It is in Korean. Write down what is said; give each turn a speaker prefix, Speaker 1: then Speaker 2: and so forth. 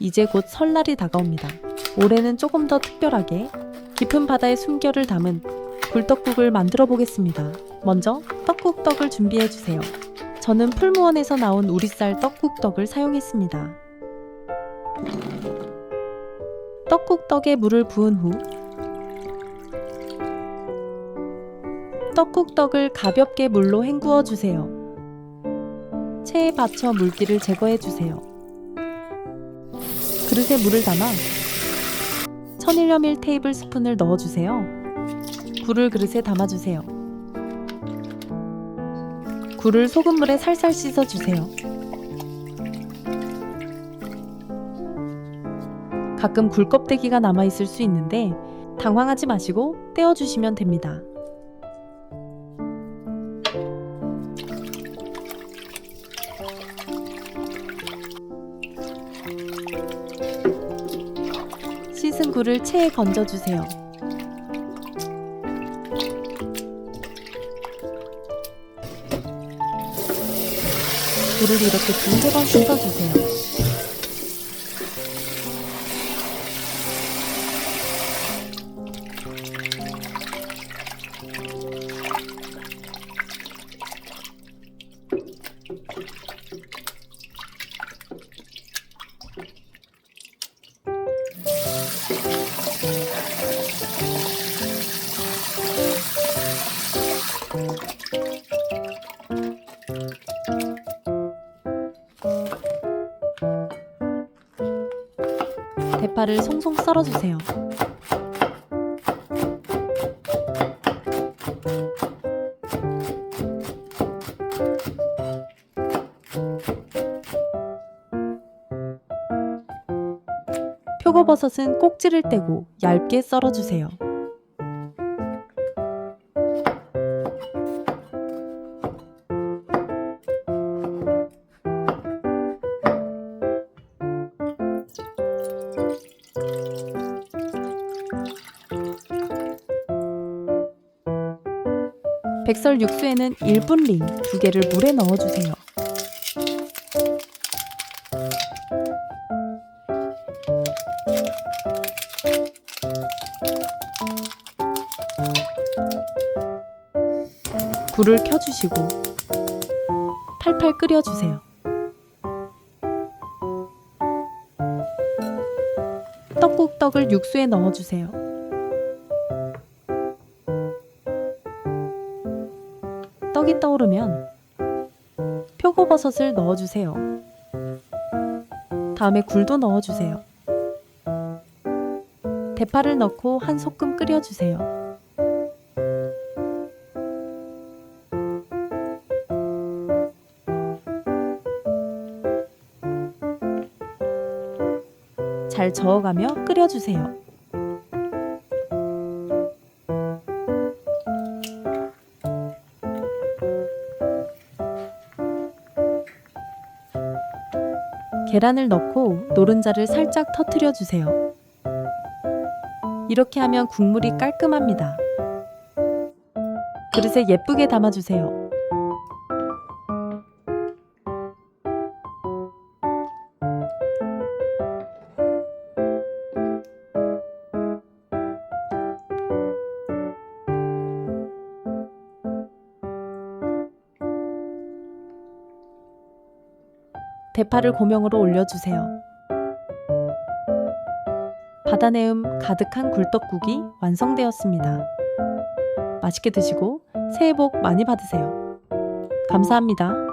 Speaker 1: 이제 곧 설날이 다가옵니다. 올해는 조금 더 특별하게 깊은 바다의 숨결을 담은 굴떡국을 만들어 보겠습니다. 먼저 떡국떡을 준비해 주세요. 저는 풀무원에서 나온 우리쌀 떡국떡을 사용했습니다. 떡국떡에 물을 부은 후 떡국떡을 가볍게 물로 헹구어 주세요. 체에 받쳐 물기를 제거해 주세요. 그릇에 물을 담아 천일염 1테이블스푼을 넣어주세요. 굴을 그릇에 담아주세요. 굴을 소금물에 살살 씻어주세요. 가끔 굴 껍데기가 남아있을 수 있는데 당황하지 마시고 떼어주시면 됩니다. 씻은 굴을 체에 건져주세요. 굴을 이렇게 두세 번 씻어주세요. 대파를 송송 썰어주세요. 표고버섯은 꼭지를 떼고 얇게 썰어주세요. 백설 육수에는 1분링 2개를 물에 넣어주세요. 불을 켜주시고 팔팔 끓여주세요. 떡국떡을 육수에 넣어주세요. 떡이 떠오르면 표고버섯을 넣어주세요. 다음에 굴도 넣어주세요. 대파를 넣고 한 소끔 끓여주세요. 잘 저어가며 끓여주세요. 계란을 넣고 노른자를 살짝 터뜨려 주세요. 이렇게 하면 국물이 깔끔합니다. 그릇에 예쁘게 담아주세요. 대파를 고명으로 올려주세요. 바다내음 가득한 굴떡국이 완성되었습니다. 맛있게 드시고 새해 복 많이 받으세요. 감사합니다.